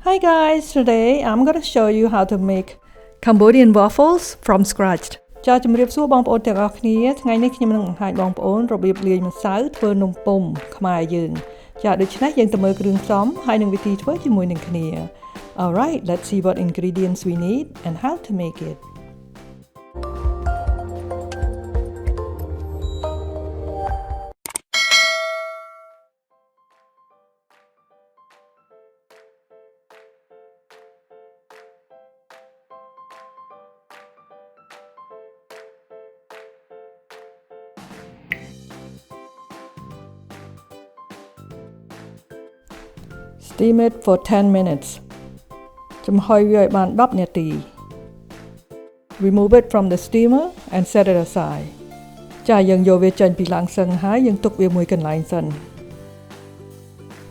Hi guys, today I'm going to show you how to make Cambodian waffles from scratch. ចាជំរាបសួរបងប្អូនទាំងអស់គ្នាថ្ងៃនេះខ្ញុំនឹងបង្ហាញបងប្អូនរបៀបលាយម្សៅធ្វើនំពុម្ពខ្មែរយើងចាដូច្នេះយើងទៅមើលគ្រឿងផ្សំហើយនឹងវិធីធ្វើជាមួយនឹងគ្នា Alright, let's see what ingredients we need and how to make it. Steam it for 10 minutes. ចំហុយវាឲ្យបាន10នាទី Remove it from the steamer and set it aside. ចាយើងយកវាចេញពីឡាំងសឹងហើយយើងទុកវាមួយកន្លែងសិន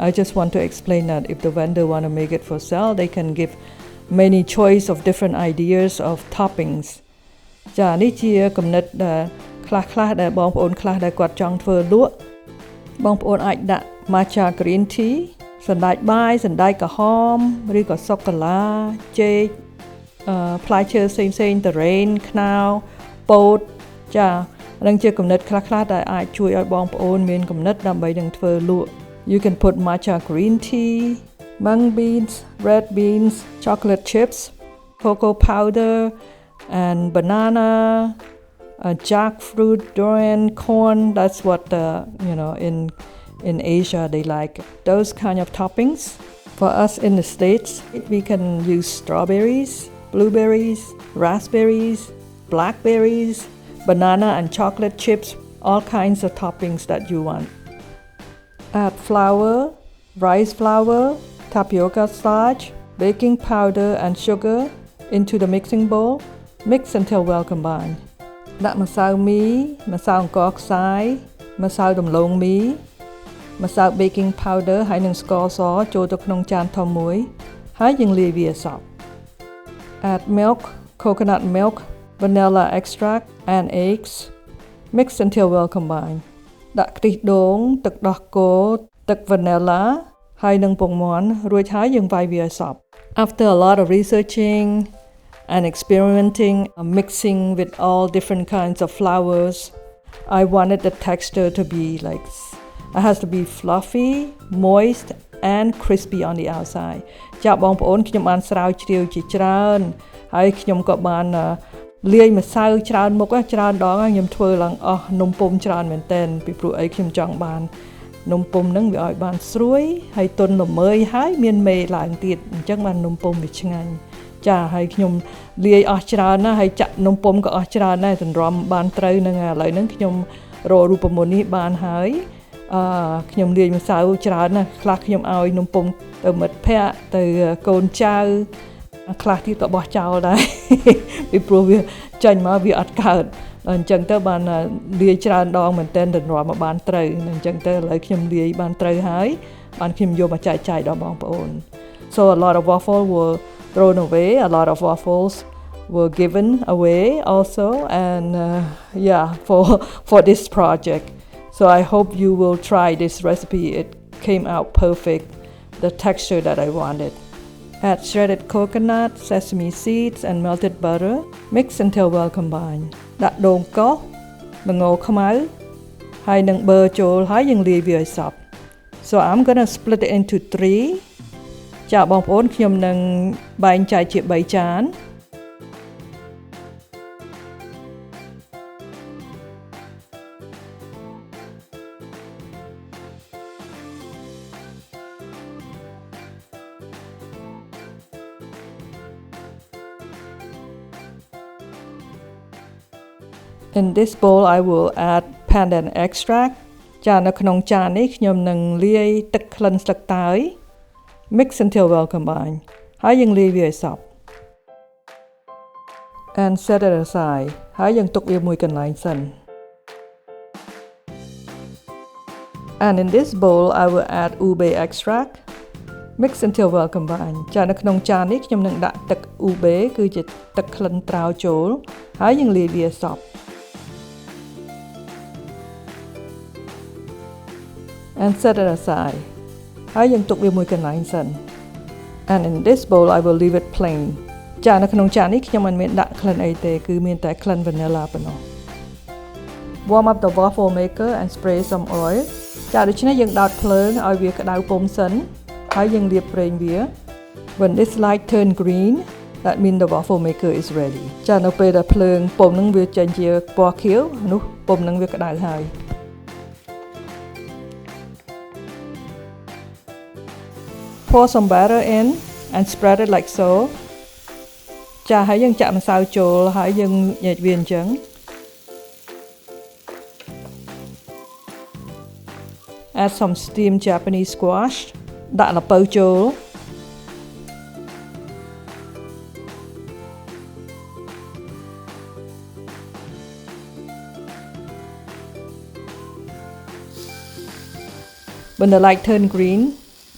I just want to explain that if the vendor want to make it for sale, they can give many choice of different ideas of toppings. ចានេះជាគំនិតដែលខ្លះៗដែលបងប្អូនខ្លះដែលគាត់ចង់ធ្វើលក់បងប្អូនអាចដាក់ matcha green teaសណ្តែកបាយសណ្តែកក្រហមឬក៏សូកូឡាចេកផ្លែឈើផ្សេងៗតរ៉េនខ្នោពោតចានឹងជាគំនិតខ្លះៗដែលអាចជួយឲ្យបងប្អូនមានគំនិតដើម្បីនឹងធ្វើលក់ You can put matcha green tea, mung beans, red beans, chocolate chips, cocoa powder and banana, jackfruit, durian, corn. That's what in Asia they like those kind of toppings. For us in the States, we can use strawberries, blueberries, raspberries, blackberries, banana and chocolate chips, all kinds of toppings that you want. Add flour, rice flour, tapioca starch, baking powder and sugar into the mixing bowl. Mix until well combined. ដាក់ម្សៅមីម្សៅអង្ករខ្សាយម្សៅដំឡូងមីម្សៅ baking powder ហើយនិងស្ករសចូលទៅក្នុងចានធំមួយហើយយើងលាយវាឲ្យសព្វ Add milk, coconut milk, vanilla extract and eggs. Mix until well combined. ដាក់ខ្ទិះដូងទឹកដោះគោទឹក vanilla ហើយនិងពងមាន់រួចហើយយើងវាយវាឲ្យសព្វ After a lot of researching and experimenting, mixing with all different kinds of flours, I wanted the texture to be like it has to be fluffy, moist and crispy on the outside. ចាបងប្អូនខ្ញុំបានស្រាវជ្រាវជាច្រើនហើយខ្ញុំក៏បានលាយម្សៅច្រើនមុខច្រើនដងខ្ញុំធ្វើឡើងអស់នំពុម្ពច្រើនមែនទែនពីព្រោះអីខ្ញុំចង់បាននំពុម្ពហ្នឹងវាឲ្យបានស្រួយហើយទន់ល្មើយហើយមានមេឡើងទៀតអញ្ចឹងបាននំពុម្ពវាឆ្ងាញ់ចាហើយខ្ញុំលាយអស់ច្រើនណាស់ហើយចាក់នំពុម្ពក៏អស់ច្រើនដែរទម្រាំបានត្រូវនឹងឥឡូវហ្នឹងខ្ញុំរករូបមន្តនេះបានហើយខ្ញុំលាយម្សៅច្រើនណាស់ខ្លះខ្ញុំឲ្យនំពុម្ពទៅមិត្តភ័ក្តិទៅកូនចៅខ្លះទៀតក៏បោះចោលដែរពីព្រោះវាចាញ់មកវាអត់កើតអញ្ចឹងទៅបានលាយច្រើនដងមែនទែនទម្រាំមកបានត្រូវអញ្ចឹងទៅឥឡូវខ្ញុំលាយបានត្រូវហើយបានខ្ញុំយកមកចែកចាយដល់បងប្អូន So a lot of waffles were thrown away, a lot of waffles were given away also and for this project. So I hope you will try this recipe. It came out perfect, the texture that I wanted. Add shredded coconut, sesame seeds and melted butter. Mix until well combined. ដាក់ដូងកោសល្ងខ្មៅហើយនឹងប៊ឺចូលហើយយើងលាយវាឲ្យសព្វ So I'm going to split it into 3. ចាបងប្អូនខ្ញុំនឹងបែងចែកជា3ចានIn this bowl I will add pandan extract ចានៅក្នុងចាននេះខ្ញុំនឹងលាយទឹកក្លិនស្លឹកតើយ Mix until well combined ហើយយើងលាយវាឲ្យសព្វ and set it aside ហើយយើងទុកវាមួយកន្លែងសិន And in this bowl I will add ube extract Mix until well combined ចានៅក្នុងចាននេះខ្ញុំនឹងដាក់ទឹក ube គឺជាទឹកក្លិនត្រាវចូលហើយយើងលាយវាឲ្យសព្វand set it aside ហើយយើងទុកវាមួយកន្លែងសិន And in this bowl I will leave it plain ចានៅក្នុងចាននេះខ្ញុំមិនមានដាក់ក្លិនអីទេគឺមានតែក្លិន vanilla ប៉ុណ្ណោះ Warm up the waffle maker and spray some oil ចាដូច្នេះយើងដោតភ្លើងឲ្យវាក្តៅពុំសិនហើយយើងលាបប្រេងវា When this light turn green that means the waffle maker is ready ចានៅពេលដែលភ្លើងពុំនឹងវាចេញជាពណ៌ខៀវនោះពុំនឹងវាក្តៅហើយ Pour some batter in and spread it like so ចាហើយយើងចាក់ម្សៅចូលហើយយើងញែកវាអញ្ចឹង Add some steamed Japanese squash ដាក់ល្ពៅចូល When the light turn green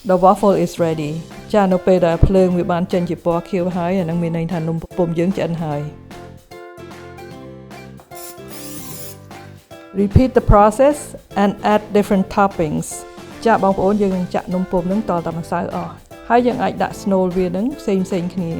the waffle is ready ចានៅពេលដែលភ្លើងវាបានចេញជាពណ៌ខៀវហើយអានឹងមានន័យថានំពុម្ពយើងឆ្អិនហើយ Repeat the process and add different toppings ចាបងប្អូនយើងនឹងចាក់នំពុម្ពនឹងតតែម្សៅអស់ហើយយើងអាចដាក់ស្នូលវានឹងផ្សេងៗគ្នា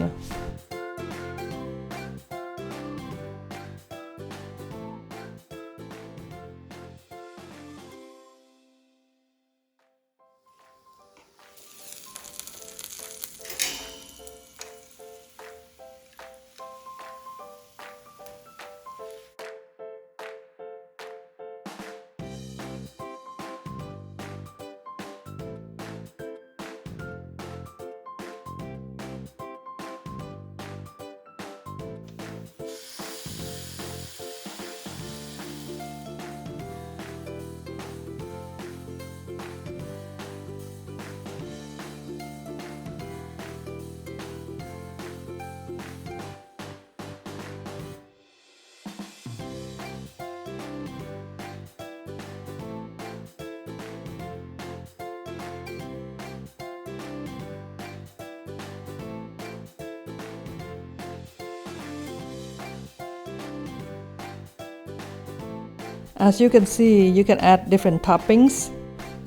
As you can see, you can add different toppings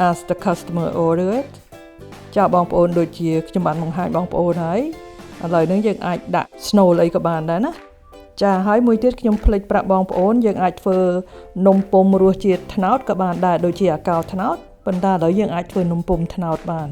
as the customer order it. ចាបងប្អូនដូចជាខ្ញុំបានបង្ហាញបងប្អូនហើយឥឡូវនេះយើងអាចដាក់ snow អីក៏បានដែរណាចាហើយមួយទៀតខ្ញុំភ្លេចប្រាប់បងប្អូនយើងអាចធ្វើនំពុម្ពរសជាតិត្នោតក៏បានដែរដូចជាអាកោត្នោតប៉ុន្តែឥឡូវយើងអាចធ្វើនំពុម្ពត្នោតបាន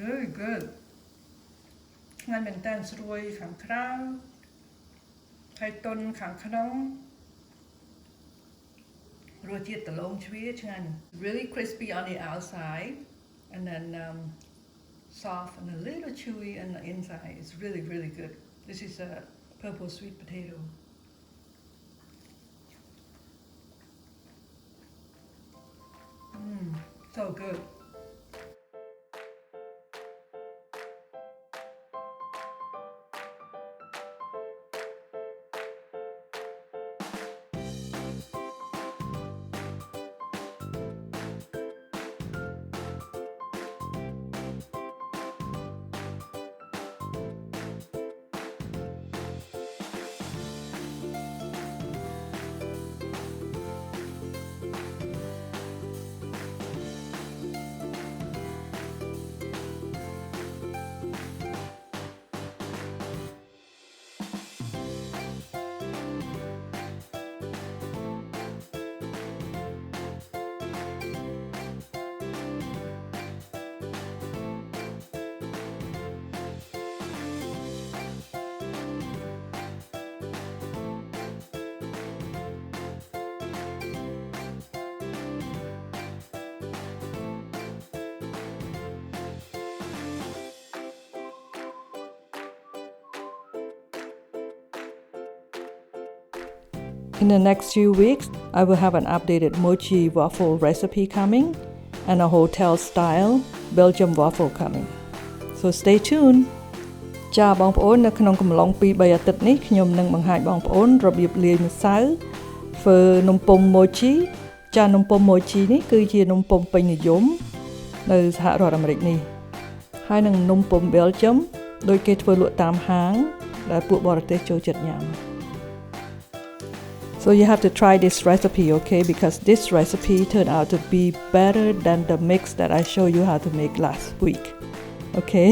Very good ឆ្ងាញ់មែនតើស្រួយខាងក្រៅហើយទន់ខាងក្នុងរសជាតិដលងជ្វាឆ្ងាញ់ really crispy on the outside and then soft and a little chewy on the inside. It's really, really good. This is a purple sweet potato. So good. In the next few weeks, I will have an updated mochi waffle recipe coming and a hotel-style Belgium waffle coming. So stay tuned. ចាបងប្អូននៅក្នុងកំឡុង 2-3 អាទិត្យនេះខ្ញុំនឹងបង្ហាញបងប្អូនរបៀបលាយម្សៅធ្វើនំពុម្ព mochi ចានំពុម្ព mochi នេះគឺជានំពុម្ពពេញនិយមនៅសហរដ្ឋអាមេរិកនេះហើយនឹងនំពុម្ព Belgium ដូចគេធ្វើលក់តាមហាងដែលពួកបរទេសចូលចិត្តញ៉ាំSo you have to try this recipe, okay? Because this recipe turned out to be better than the mix that I showed you how to make last week, okay?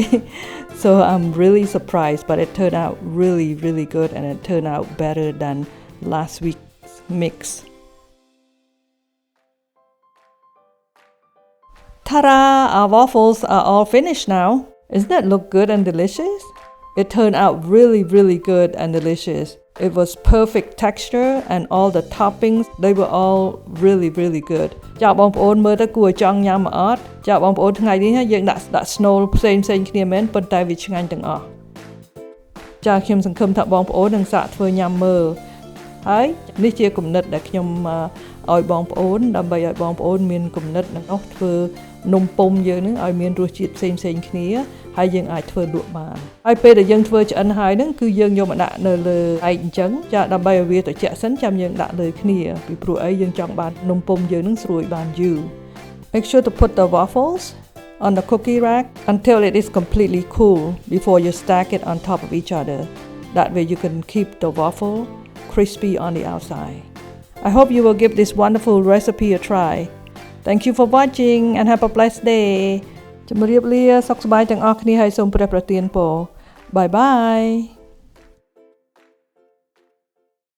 So I'm really surprised, but it turned out really, really good and it turned out better than last week's mix. Ta-da! Our waffles are all finished now. Doesn't that look good and delicious? It turned out really, really good and delicious.It was perfect texture and all the toppings, they were all really, really good. ចាបងប្អូនមើលទៅគួរចង់ញ៉ាំអត់ចាបងប្អូនថ្ងៃនេះយើងដាក់ snow ផ្សេងគ្នាមែនប៉ុន្តែវាឆ្ងាញ់ទាំងអស់ចាខ្ញុំសង្ឃឹមថាបងប្អូននឹងសាកធ្វើញ៉ាំមើលហើយនេះជាគំនិតដែលខ្ញុំឲ្យបងប្អូនដើម្បីឲ្យបងប្អូនមានគំនិតនឹងអស់ធ្វើនំពុម្ពយើងនឹងឲ្យមានរសជាតិផ្សេងគ្នាហើយយើងអាចធ្វើលក់បានហើយពេលដែលយើងធ្វើឆ្អិនហើយហ្នឹងគឺយើងយកមកដាក់នៅលើឯកអញ្ចឹងចាដើម្បីឲ្យវាត្រជាក់សិនចាំយើងដាក់លើគ្នាពីព្រោះអីយើងចង់បាននំពុម្ពយើងហ្នឹងស្រួយបានយូរ Make sure to put the waffles on the cookie rack until it is completely cool before you stack it on top of each other. That way you can keep the waffle crispy on the outside. I hope you will give this wonderful recipe a try. Thank you for watching and have a blessed day. ជំរាបលាសុខសប្បាយទាំងអស់គ្នាហើយសូមព្រះប្រទានពរ Bye bye